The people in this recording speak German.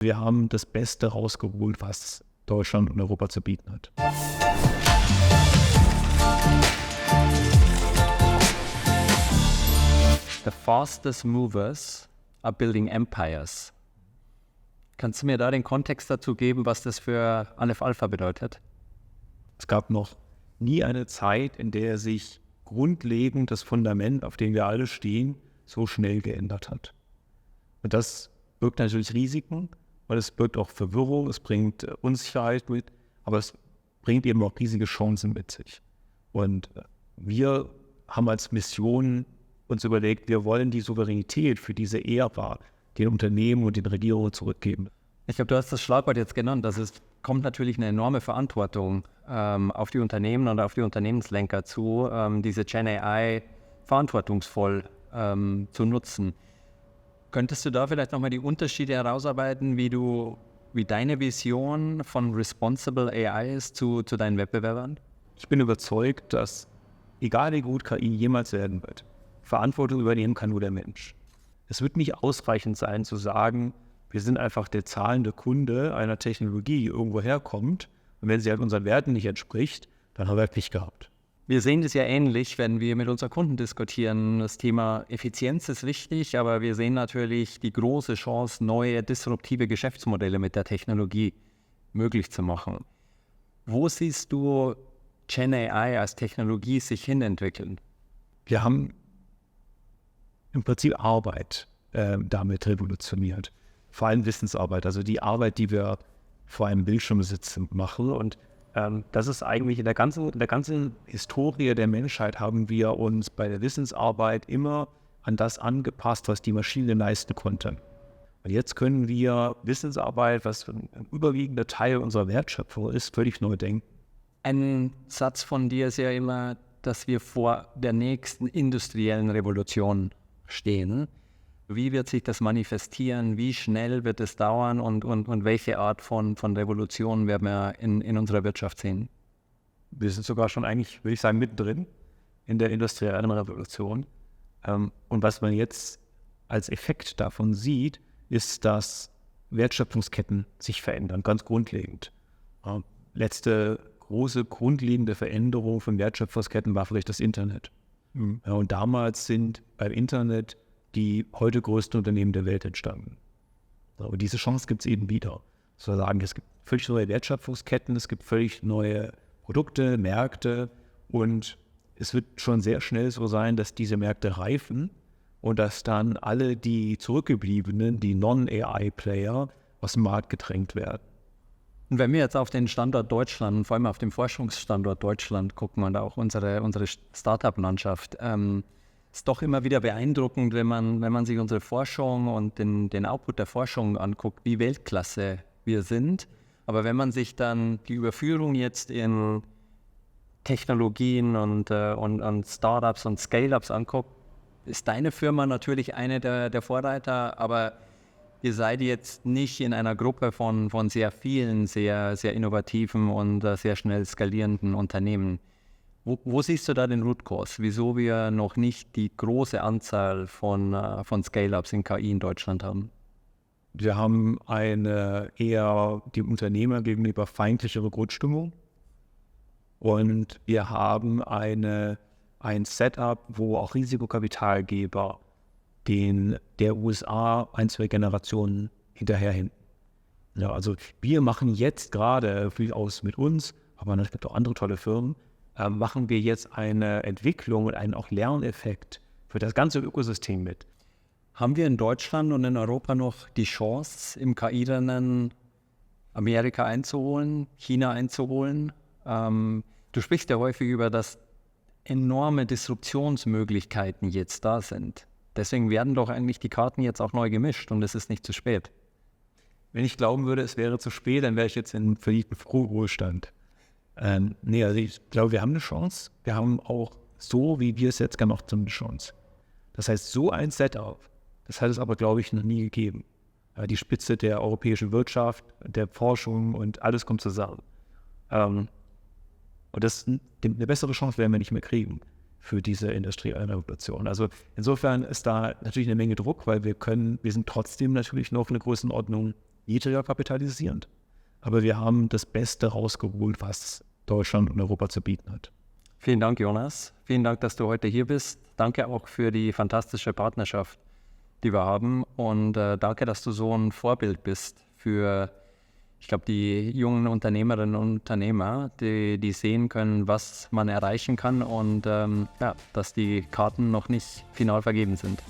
Wir haben das Beste rausgeholt, was Deutschland und Europa zu bieten hat. The fastest movers are building empires. Kannst du mir da den Kontext dazu geben, was das für Aleph Alpha bedeutet? Es gab noch nie eine Zeit, in der sich grundlegend das Fundament, auf dem wir alle stehen, so schnell geändert hat. Und das birgt natürlich Risiken, weil es birgt auch Verwirrung, es bringt Unsicherheit mit, aber es bringt eben auch riesige Chancen mit sich. Und wir haben als Mission uns überlegt, wir wollen die Souveränität für diese Ära den Unternehmen und den Regierungen zurückgeben. Ich glaube, du hast das Schlagwort jetzt genannt. Es kommt natürlich eine enorme Verantwortung auf die Unternehmen und auf die Unternehmenslenker zu, diese Gen AI verantwortungsvoll zu nutzen. Könntest du da vielleicht nochmal die Unterschiede herausarbeiten, wie deine Vision von Responsible AI ist zu deinen Wettbewerbern? Ich bin überzeugt, dass, egal wie gut KI jemals werden wird, Verantwortung übernehmen kann nur der Mensch. Es wird nicht ausreichend sein zu sagen, wir sind einfach der zahlende Kunde einer Technologie, die irgendwo herkommt, und wenn sie halt unseren Werten nicht entspricht, dann haben wir Pech gehabt. Wir sehen das ja ähnlich, wenn wir mit unseren Kunden diskutieren. Das Thema Effizienz ist wichtig, aber wir sehen natürlich die große Chance, neue disruptive Geschäftsmodelle mit der Technologie möglich zu machen. Wo siehst du Gen AI als Technologie sich hinentwickeln? Wir haben im Prinzip Arbeit damit revolutioniert. Vor allem Wissensarbeit, also die Arbeit, die wir vor einem Bildschirm sitzen, machen. Und das ist eigentlich in der ganzen Historie der Menschheit haben wir uns bei der Wissensarbeit immer an das angepasst, was die Maschine leisten konnte. Und jetzt können wir Wissensarbeit, was ein überwiegender Teil unserer Wertschöpfung ist, völlig neu denken. Ein Satz von dir ist ja immer, dass wir vor der nächsten industriellen Revolution stehen. Wie wird sich das manifestieren? Wie schnell wird es dauern? Und welche Art von Revolution werden wir in unserer Wirtschaft sehen? Wir sind sogar schon eigentlich, würde ich sagen, mittendrin in der industriellen Revolution. Und was man jetzt als Effekt davon sieht, ist, dass Wertschöpfungsketten sich verändern, ganz grundlegend. Letzte große grundlegende Veränderung von Wertschöpfungsketten war vielleicht das Internet. Ja, und damals sind beim Internet die heute größten Unternehmen der Welt entstanden. Und diese Chance gibt es eben wieder. Sozusagen, es gibt völlig neue Wertschöpfungsketten, es gibt völlig neue Produkte, Märkte und es wird schon sehr schnell so sein, dass diese Märkte reifen und dass dann alle die zurückgebliebenen, die Non-AI-Player aus dem Markt gedrängt werden. Und wenn wir jetzt auf den Standort Deutschland, vor allem auf den Forschungsstandort Deutschland gucken und auch unsere Startup-Landschaft, ist doch immer wieder beeindruckend, wenn man sich unsere Forschung und den Output der Forschung anguckt, wie Weltklasse wir sind. Aber wenn man sich dann die Überführung jetzt in Technologien und Startups und Scale-Ups anguckt, ist deine Firma natürlich eine der Vorreiter, aber ihr seid jetzt nicht in einer Gruppe von sehr vielen, sehr, sehr innovativen und sehr schnell skalierenden Unternehmen. Wo siehst du da den Root Cause? Wieso wir noch nicht die große Anzahl von Scale-Ups in KI in Deutschland haben? Wir haben eine eher dem Unternehmer gegenüber feindlichere Grundstimmung und wir haben ein Setup, wo auch Risikokapitalgeber der USA 1-2 Generationen hinterherhinken. Ja, also wir machen jetzt gerade, durchaus mit uns, aber es gibt auch andere tolle Firmen, machen wir jetzt eine Entwicklung und einen auch Lerneffekt für das ganze Ökosystem mit. Haben wir in Deutschland und in Europa noch die Chance, im KI-Rennen Amerika einzuholen, China einzuholen? Du sprichst ja häufig über, dass enorme Disruptionsmöglichkeiten jetzt da sind. Deswegen werden doch eigentlich die Karten jetzt auch neu gemischt und es ist nicht zu spät. Wenn ich glauben würde, es wäre zu spät, dann wäre ich jetzt in verdienten Ruhestand. Also ich glaube, wir haben eine Chance. Wir haben auch so, wie wir es jetzt gemacht haben, eine Chance. Das heißt, so ein Setup, das hat es aber, glaube ich, noch nie gegeben. Die Spitze der europäischen Wirtschaft, der Forschung und alles kommt zusammen. Und eine bessere Chance werden wir nicht mehr kriegen für diese industrielle Revolution. Also insofern ist da natürlich eine Menge Druck, weil wir sind trotzdem natürlich noch eine Größenordnung niedriger kapitalisierend. Aber wir haben das Beste rausgeholt, was Deutschland und Europa zu bieten hat. Vielen Dank, Jonas. Vielen Dank, dass du heute hier bist. Danke auch für die fantastische Partnerschaft, die wir haben. Und danke, dass du so ein Vorbild bist für, ich glaube, die jungen Unternehmerinnen und Unternehmer, die sehen können, was man erreichen kann und dass die Karten noch nicht final vergeben sind.